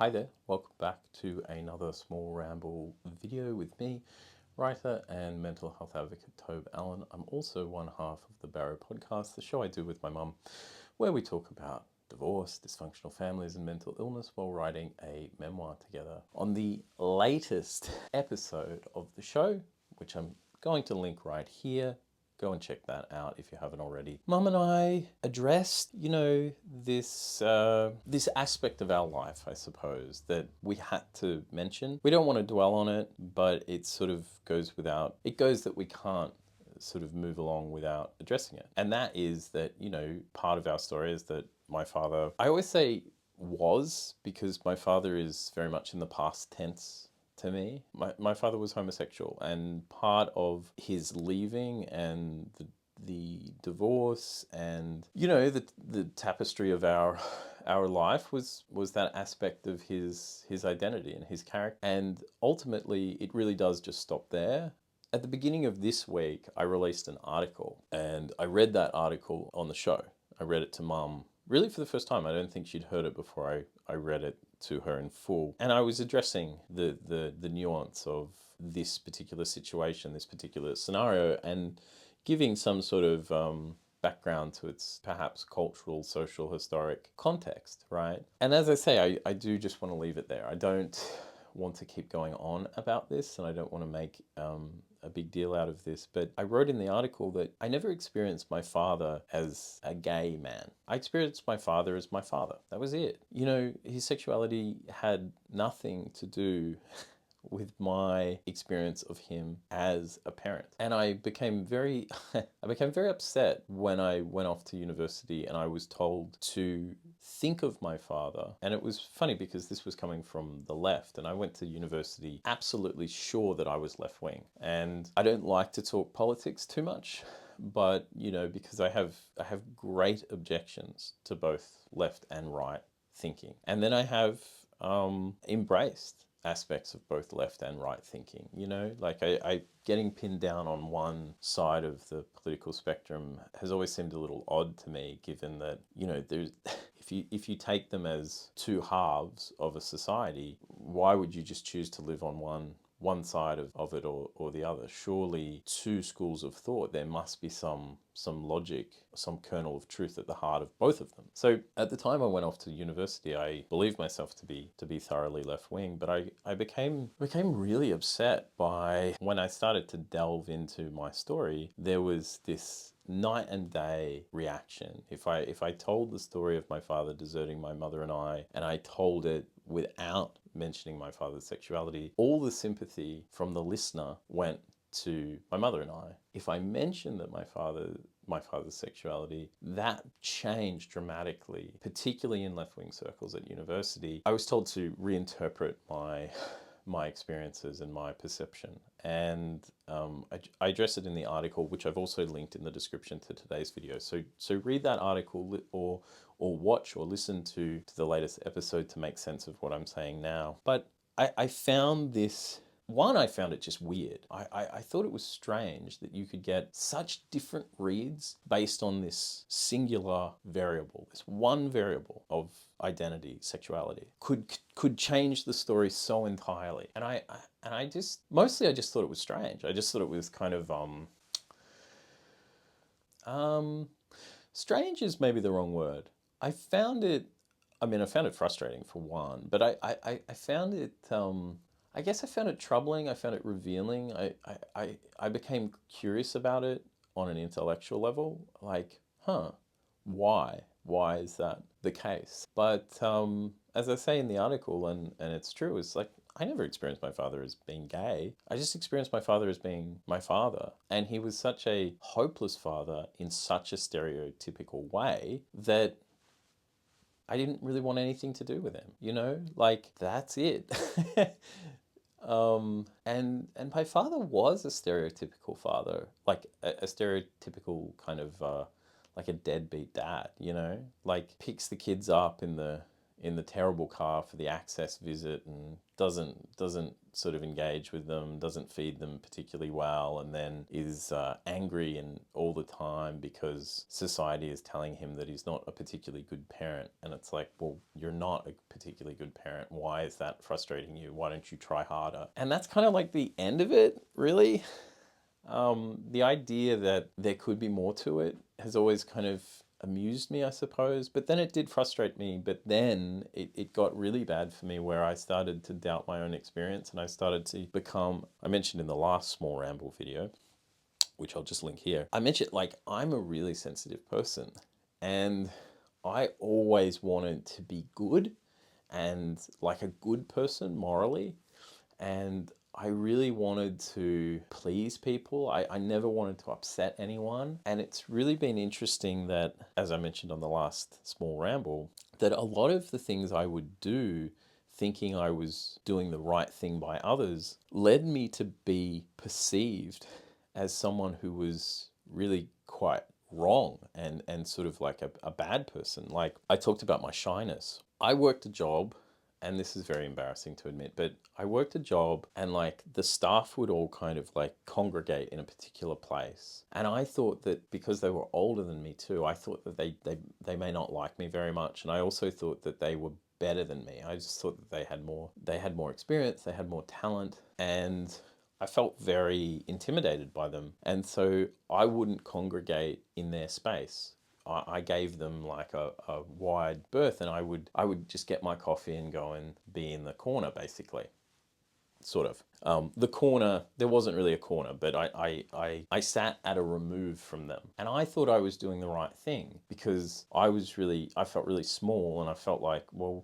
Hi there, welcome back to another small ramble video with me, writer and mental health advocate Tobe Allen. I'm also one half of the BARROW Podcast, the show I do with my mum, where we talk about divorce, dysfunctional families and mental illness while writing a memoir together. On the latest episode of the show, which I'm going to link right here, go and check that out if you haven't already. Mum and I addressed, this aspect of our life, I suppose, that we had to mention. We don't want to dwell on it, but it sort of goes that we can't sort of move along without addressing it. And that is that, part of our story is that my father, I always say was, because my father is very much in the past tense to me. My father was homosexual, and part of his leaving and the divorce and the tapestry of our life was that aspect of his identity and his character. And ultimately it really does just stop there. At the beginning of this week, I released an article, and I read that article on the show. I read it to Mum really for the first time. I don't think she'd heard it before I read it to her in full. And I was addressing the nuance of this particular situation, this particular scenario, and giving some sort of background to its perhaps cultural, social, historic context, right? And as I say, I do just want to leave it there. I don't want to keep going on about this, and I don't want to make a big deal out of this, but I wrote in the article that I never experienced my father as a gay man. I experienced my father as my father. That was it. His sexuality had nothing to do with my experience of him as a parent. And I became very upset when I went off to university and I was told to think of my father. And it was funny because this was coming from the left, and I went to university absolutely sure that I was left wing. And I don't like to talk politics too much, but because I have great objections to both left and right thinking. And then I have embraced aspects of both left and right thinking. Like I getting pinned down on one side of the political spectrum has always seemed a little odd to me, given that there's if you take them as two halves of a society, why would you just choose to live on one side of it or the other? Surely two schools of thought, there must be some logic, some kernel of truth at the heart of both of them. So at the time I went off to university, I believed myself to be thoroughly left-wing, but I became really upset by when I started to delve into my story. There was this night and day reaction. If I told the story of my father deserting my mother and I told it without mentioning my father's sexuality, all the sympathy from the listener went to my mother and I. If I mentioned that my father's sexuality, that changed dramatically, particularly in left-wing circles at university. I was told to reinterpret my experiences and my perception. And I address it in the article, which I've also linked in the description to today's video. So read that article or watch or listen to the latest episode to make sense of what I'm saying now. But I found this... One, I found it just weird. I thought it was strange that you could get such different reads based on this singular variable, this one variable of identity, sexuality, could change the story so entirely. And I just thought it was strange. I just thought it was kind of strange is maybe the wrong word. I found it frustrating for one, but I found it I guess I found it troubling. I found it revealing. I became curious about it on an intellectual level. Like, why? Why is that the case? But as I say in the article, and it's true, it's like, I never experienced my father as being gay. I just experienced my father as being my father. And he was such a hopeless father in such a stereotypical way that I didn't really want anything to do with him, like that's it. And my father was a stereotypical father, like a stereotypical kind of like a deadbeat dad, like picks the kids up in the in the terrible car for the access visit and doesn't sort of engage with them, doesn't feed them particularly well, and then is angry and all the time because society is telling him that he's not a particularly good parent. And it's like, well, you're not a particularly good parent. Why is that frustrating you? Why don't you try harder? And that's kind of like the end of it, really. The idea that there could be more to it has always kind of amused me, I suppose, but then it did frustrate me. But then it got really bad for me, where I started to doubt my own experience, and I started to become, I mentioned in the last small ramble video, which I'll just link here, I mentioned, like, I'm a really sensitive person, and I always wanted to be good and like a good person morally, and I really wanted to please people. I never wanted to upset anyone. And it's really been interesting that, as I mentioned on the last small ramble, that a lot of the things I would do thinking I was doing the right thing by others led me to be perceived as someone who was really quite wrong and sort of like a bad person. Like, I talked about my shyness. I worked a job, and this is very embarrassing to admit, but I worked a job and like the staff would all kind of like congregate in a particular place. And I thought that because they were older than me too, I thought that they may not like me very much. And I also thought that they were better than me. I just thought that they had more experience, they had more talent, and I felt very intimidated by them. And so I wouldn't congregate in their space. I gave them like a wide berth, and I would just get my coffee and go and be in the corner, basically. Sort of. The corner, there wasn't really a corner, but I sat at a remove from them. And I thought I was doing the right thing because I felt really small, and I felt like, well,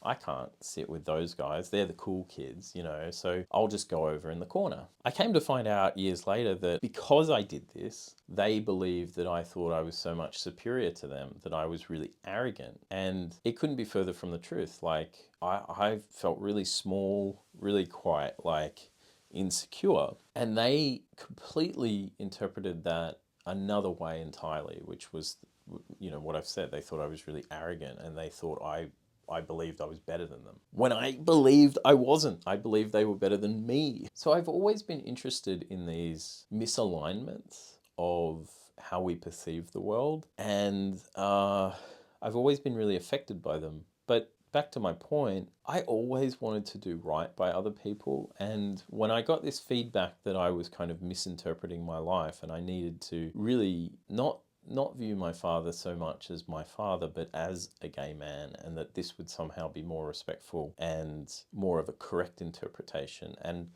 I can't sit with those guys. They're the cool kids, so I'll just go over in the corner. I came to find out years later that because I did this, they believed that I thought I was so much superior to them, that I was really arrogant. And it couldn't be further from the truth. Like, I felt really small, really quite like insecure. And they completely interpreted that another way entirely, which was, what I've said. They thought I was really arrogant, and they thought I believed I was better than them. When I believed I wasn't. I believed they were better than me. So I've always been interested in these misalignments of how we perceive the world. And I've always been really affected by them. But back to my point, I always wanted to do right by other people. And when I got this feedback that I was kind of misinterpreting my life, and I needed to really not view my father so much as my father, but as a gay man, and that this would somehow be more respectful and more of a correct interpretation. And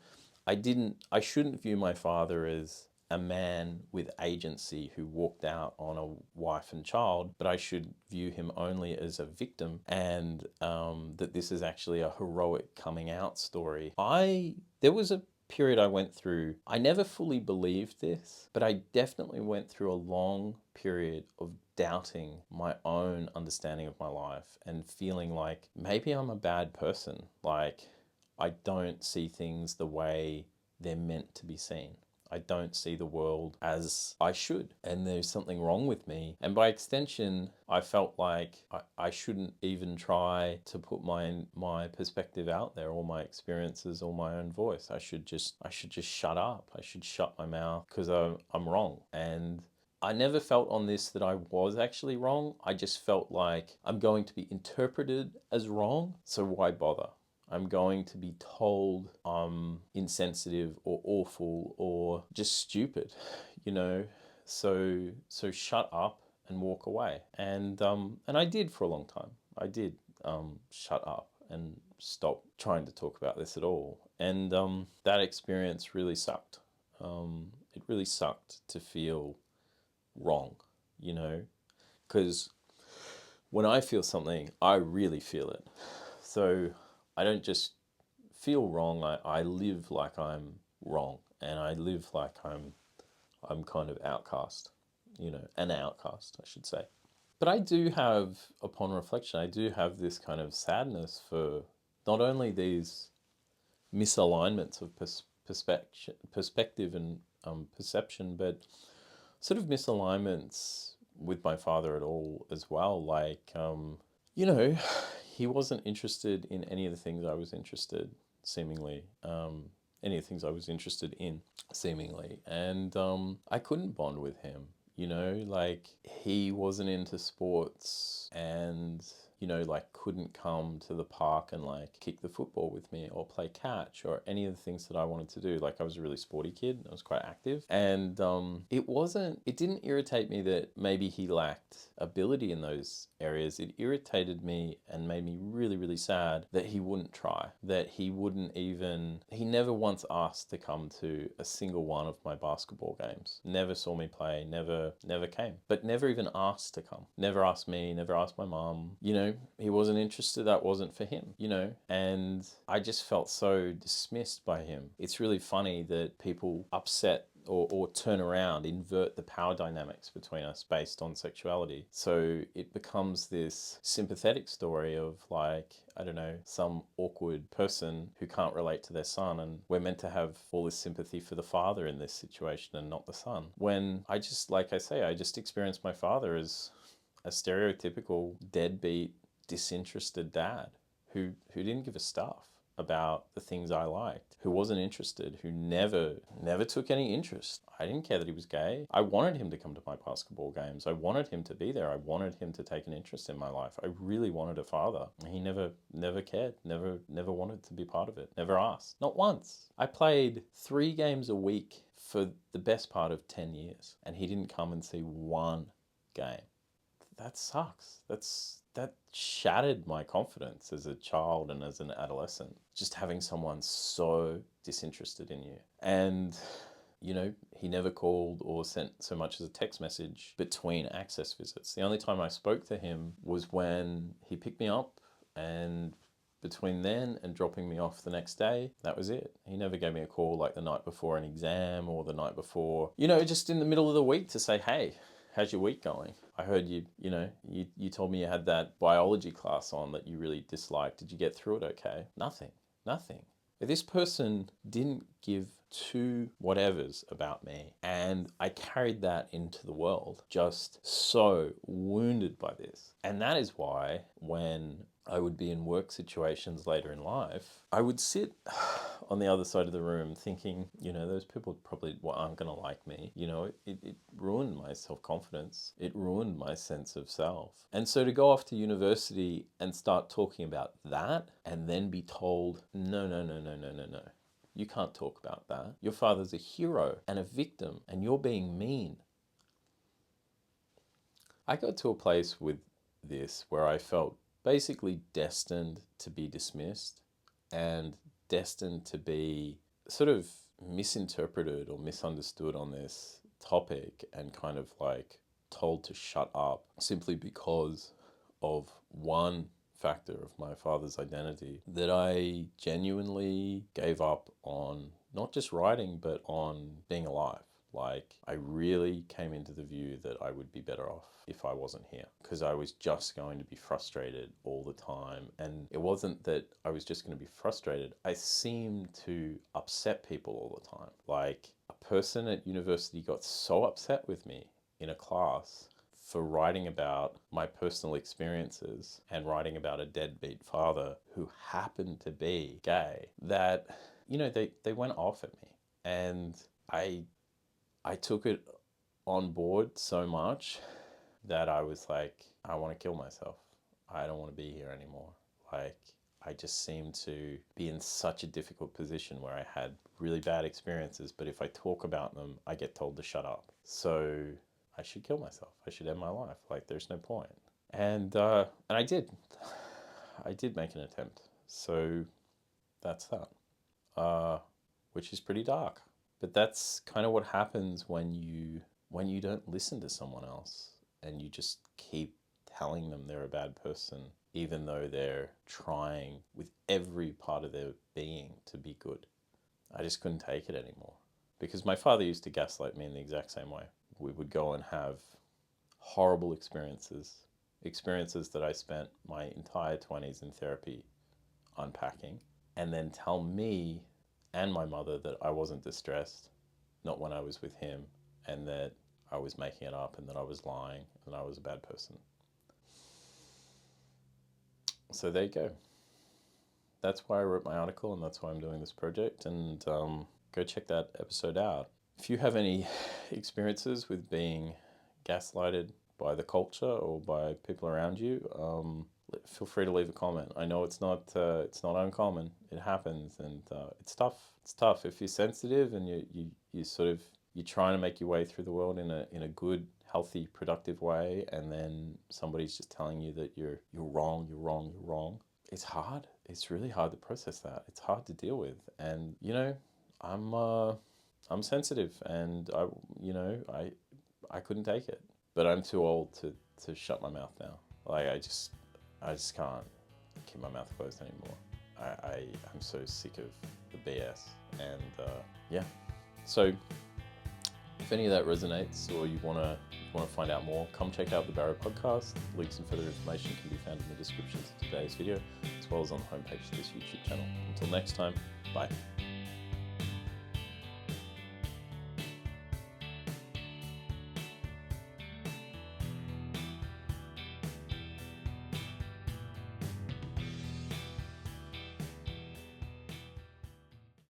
I shouldn't view my father as a man with agency who walked out on a wife and child, but I should view him only as a victim, and that this is actually a heroic coming out story. There was a period I went through, I never fully believed this, but I definitely went through a long period of doubting my own understanding of my life and feeling like maybe I'm a bad person. Like, I don't see things the way they're meant to be seen. I don't see the world as I should, and there's something wrong with me. And by extension, I felt like I shouldn't even try to put my perspective out there, or my experiences, or my own voice. I should just shut up. I should shut my mouth because I'm wrong. And I never felt on this that I was actually wrong. I just felt like I'm going to be interpreted as wrong, so why bother? I'm going to be told I'm insensitive or awful or just stupid, So shut up and walk away. And I did for a long time. I did shut up and stop trying to talk about this at all. And that experience really sucked. It really sucked to feel wrong, because when I feel something, I really feel it. So I don't just feel wrong, I live like I'm wrong, and I live like I'm kind of outcast, an outcast, I should say. But I do have, upon reflection, I do have this kind of sadness for not only these misalignments of perspective and perception, but sort of misalignments with my father at all as well. Like, he wasn't interested in any of the things I was interested, seemingly. Any of the things I was interested in, seemingly. And I couldn't bond with him. You know, like, he wasn't into sports and, you know, like, couldn't come to the park and, like, kick the football with me or play catch or any of the things that I wanted to do. Like, I was a really sporty kid. I was quite active. And it didn't irritate me that maybe he lacked ability in those areas. It irritated me and made me really, really sad that he wouldn't try, that he never once asked to come to a single one of my basketball games. Never saw me play, never came, but never even asked to come. Never asked me, never asked my mom. You know, he wasn't interested. That wasn't for him, you know, and I just felt so dismissed by him. It's really funny that people upset or turn around, invert the power dynamics between us based on sexuality. So it becomes this sympathetic story of, like, I don't know, some awkward person who can't relate to their son, and we're meant to have all this sympathy for the father in this situation and not the son. When I just, like I say, I just experienced my father as a stereotypical deadbeat, disinterested dad who didn't give a stuff about the things I liked, who wasn't interested, who never took any interest. I didn't care that he was gay. I wanted him to come to my basketball games. I wanted him to be there. I wanted him to take an interest in my life. I really wanted a father. He never cared, never wanted to be part of it, never asked. Not once. I played 3 games a week for the best part of 10 years, and he didn't come and see one game. That sucks. That shattered my confidence as a child and as an adolescent. Just having someone so disinterested in you. And, you know, he never called or sent so much as a text message between access visits. The only time I spoke to him was when he picked me up, and between then and dropping me off the next day, that was it. He never gave me a call like the night before an exam or the night before, you know, just in the middle of the week to say, hey, how's your week going? I heard you told me you had that biology class on that you really disliked. Did you get through it okay? Nothing. This person didn't give 2 whatevers about me, and I carried that into the world, just so wounded by this. And that is why when I would be in work situations later in life, I would sit on the other side of the room thinking, you know, those people probably aren't going to like me. You know, it ruined my self-confidence. It ruined my sense of self. And so to go off to university and start talking about that and then be told, no. You can't talk about that. Your father's a hero and a victim and you're being mean. I got to a place with this where I felt basically destined to be dismissed and destined to be sort of misinterpreted or misunderstood on this topic and kind of like told to shut up simply because of one factor of my father's identity that I genuinely gave up on, not just writing, but on being alive. Like, I really came into the view that I would be better off if I wasn't here, because I was just going to be frustrated all the time. And it wasn't that I was just going to be frustrated. I seemed to upset people all the time. Like, a person at university got so upset with me in a class for writing about my personal experiences and writing about a deadbeat father who happened to be gay that, you know, they went off at me. And I took it on board so much that I was like, I want to kill myself. I don't want to be here anymore. Like, I just seemed to be in such a difficult position where I had really bad experiences, but if I talk about them, I get told to shut up. So I should kill myself. I should end my life. Like, there's no point. And I did. I did make an attempt. So that's that. Which is pretty dark. But that's kind of what happens when you don't listen to someone else and you just keep telling them they're a bad person, even though they're trying with every part of their being to be good. I just couldn't take it anymore. Because my father used to gaslight me in the exact same way. We would go and have horrible experiences that I spent my entire 20s in therapy unpacking, and then tell me and my mother that I wasn't distressed, not when I was with him, and that I was making it up and that I was lying and I was a bad person. So there you go. That's why I wrote my article, and that's why I'm doing this project, and go check that episode out. If you have any experiences with being gaslighted by the culture or by people around you, feel free to leave a comment. I know it's not uncommon. It happens, and it's tough. It's tough if you're sensitive and you're trying to make your way through the world in a good, healthy, productive way, and then somebody's just telling you that you're wrong. It's hard. It's really hard to process that. It's hard to deal with, and I'm sensitive, and I couldn't take it. But I'm too old to shut my mouth now. Like I just can't keep my mouth closed anymore. I'm so sick of the BS, and yeah. So if any of that resonates, or you want to find out more, come check out the Barrow Podcast. Links and further information can be found in the descriptions of today's video, as well as on the homepage of this YouTube channel. Until next time, bye.